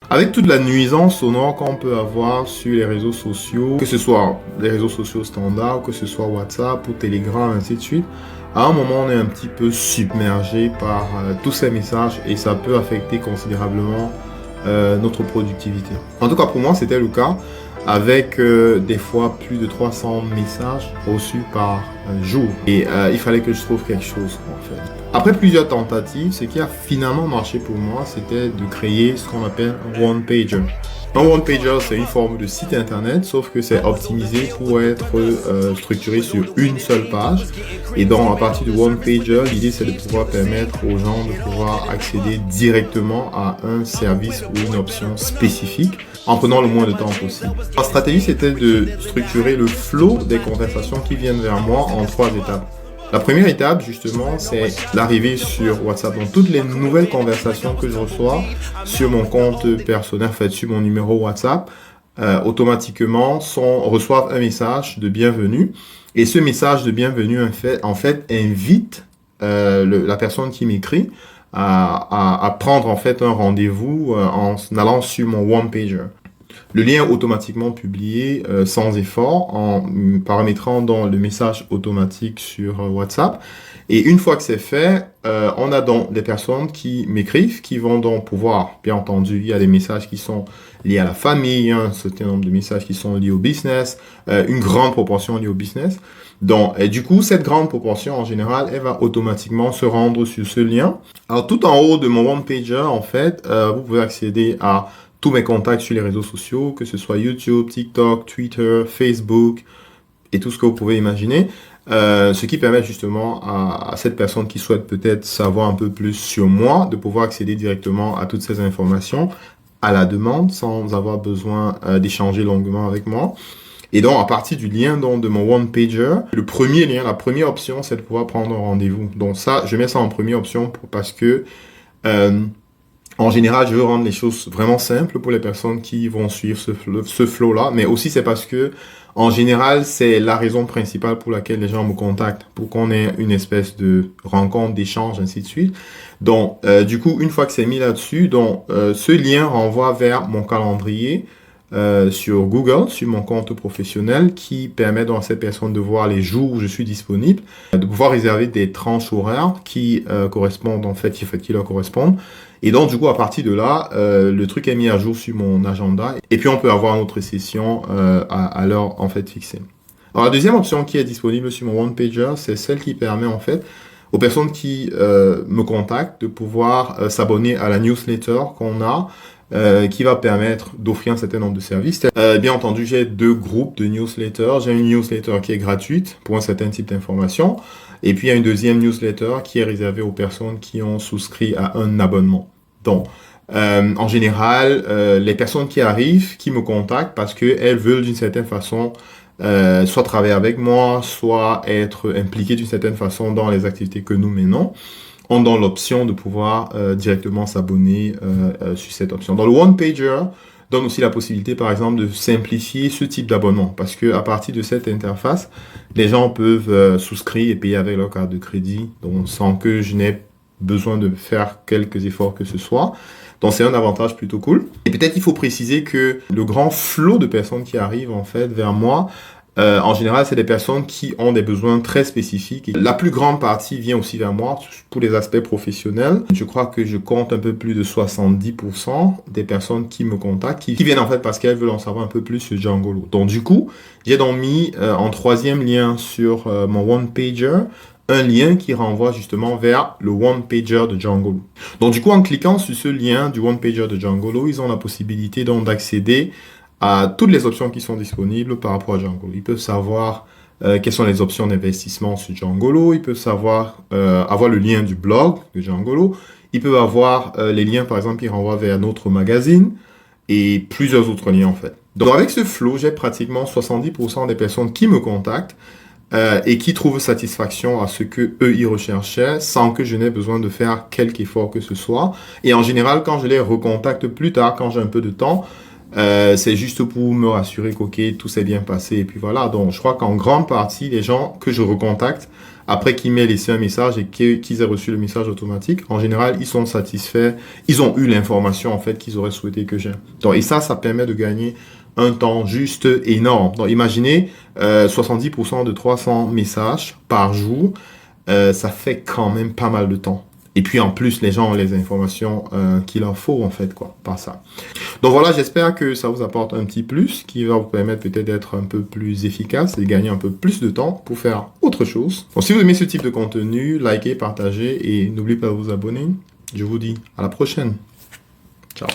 Avec toute la nuisance sonore qu'on peut avoir sur les réseaux sociaux, que ce soit les réseaux sociaux standards, que ce soit WhatsApp ou Telegram, ainsi de suite, à un moment on est un petit peu submergé par tous ces messages et ça peut affecter considérablement notre productivité. En tout cas pour moi c'était le cas avec des fois plus de 300 messages reçus par jour. Et il fallait que je trouve quelque chose en fait. Après plusieurs tentatives, ce qui a finalement marché pour moi, c'était de créer ce qu'on appelle un one-pager. Un one-pager, c'est une forme de site internet, sauf que c'est optimisé pour être structuré sur une seule page. Et donc, à partir du one-pager, l'idée, c'est de pouvoir permettre aux gens de pouvoir accéder directement à un service ou une option spécifique en prenant le moins de temps possible. Ma stratégie, c'était de structurer le flow des conversations qui viennent vers moi en 3 étapes. La première étape, justement, c'est l'arrivée sur WhatsApp. Donc, toutes les nouvelles conversations que je reçois sur mon compte personnel, en fait, sur mon numéro WhatsApp, automatiquement reçoivent un message de bienvenue. Et ce message de bienvenue, en fait invite la personne qui m'écrit à prendre en fait un rendez-vous en allant sur mon one-pager. Le lien est automatiquement publié sans effort en paramétrant dans le message automatique sur WhatsApp. Et une fois que c'est fait, on a donc des personnes qui m'écrivent, qui vont donc pouvoir, bien entendu, il y a des messages qui sont liés à la famille, un certain nombre de messages qui sont liés au business, une grande proportion liée au business. Donc, et du coup, cette grande proportion, en général, elle va automatiquement se rendre sur ce lien. Alors, tout en haut de mon one-pager, en fait, vous pouvez accéder à tous mes contacts sur les réseaux sociaux, que ce soit YouTube, TikTok, Twitter, Facebook et tout ce que vous pouvez imaginer. Ce qui permet justement à cette personne qui souhaite peut-être savoir un peu plus sur moi, de pouvoir accéder directement à toutes ces informations à la demande sans avoir besoin d'échanger longuement avec moi. Et donc, à partir du lien donc, de mon one-pager, le premier lien, la première option, c'est de pouvoir prendre un rendez-vous. Donc ça, je mets ça en première option parce que en général, je veux rendre les choses vraiment simples pour les personnes qui vont suivre ce flow-là, mais aussi c'est parce que, en général, c'est la raison principale pour laquelle les gens me contactent, pour qu'on ait une espèce de rencontre, d'échange, ainsi de suite. Donc, du coup, une fois que c'est mis là-dessus, donc, ce lien renvoie vers mon calendrier sur Google, sur mon compte professionnel, qui permet donc à cette personne de voir les jours où je suis disponible, de pouvoir réserver des tranches horaires qui correspondent, en fait, qui leur correspondent. Et donc, du coup, à partir de là, le truc est mis à jour sur mon agenda. Et puis, on peut avoir notre session à l'heure, en fait, fixée. Alors, la deuxième option qui est disponible sur mon one-pager, c'est celle qui permet, en fait, aux personnes qui me contactent de pouvoir s'abonner à la newsletter qu'on a, qui va permettre d'offrir un certain nombre de services. Bien entendu, j'ai 2 groupes de newsletters. J'ai une newsletter qui est gratuite pour un certain type d'information. Et puis, il y a une deuxième newsletter qui est réservée aux personnes qui ont souscrit à un abonnement. Donc, en général, les personnes qui arrivent, qui me contactent parce qu'elles veulent d'une certaine façon soit travailler avec moi, soit être impliquées d'une certaine façon dans les activités que nous menons, ont dans l'option de pouvoir directement s'abonner sur cette option. Dans le one-pager, donne aussi la possibilité, par exemple, de simplifier ce type d'abonnement. Parce que à partir de cette interface, les gens peuvent souscrire et payer avec leur carte de crédit, donc sans que je n'ai besoin de faire quelques efforts que ce soit. Donc c'est un avantage plutôt cool. Et peut-être il faut préciser que le grand flot de personnes qui arrivent en fait vers moi, en général, c'est des personnes qui ont des besoins très spécifiques. La plus grande partie vient aussi vers moi pour les aspects professionnels. Je crois que je compte un peu plus de 70% des personnes qui me contactent, qui viennent en fait parce qu'elles veulent en savoir un peu plus sur Djangolo. Donc du coup, j'ai donc mis en troisième lien sur mon one-pager, un lien qui renvoie justement vers le one-pager de Djangolo. Donc du coup, en cliquant sur ce lien du one-pager de Djangolo, ils ont la possibilité donc d'accéder à toutes les options qui sont disponibles par rapport à Djangolo. Ils peuvent savoir quelles sont les options d'investissement sur Djangolo. Ils peuvent savoir avoir le lien du blog de Djangolo. Ils peuvent avoir les liens, par exemple, qui renvoient vers notre magazine et plusieurs autres liens, en fait. Donc, avec ce flow, j'ai pratiquement 70% des personnes qui me contactent et qui trouvent satisfaction à ce que eux y recherchaient sans que je n'ai besoin de faire quelque effort que ce soit. Et en général, quand je les recontacte plus tard, quand j'ai un peu de temps, c'est juste pour me rassurer qu'ok, tout s'est bien passé et puis voilà. Donc je crois qu'en grande partie les gens que je recontacte après qu'ils m'aient laissé un message et qu'ils aient reçu le message automatique, en général, ils sont satisfaits, ils ont eu l'information en fait qu'ils auraient souhaité que j'ai. Donc, et ça permet de gagner un temps juste énorme. Donc, imaginez 70% de 300 messages par jour, ça fait quand même pas mal de temps. Et puis en plus, les gens ont les informations qu'il leur faut en fait, quoi, par ça. Donc voilà, j'espère que ça vous apporte un petit plus qui va vous permettre peut-être d'être un peu plus efficace et de gagner un peu plus de temps pour faire autre chose. Donc si vous aimez ce type de contenu, likez, partagez et n'oubliez pas de vous abonner. Je vous dis à la prochaine. Ciao.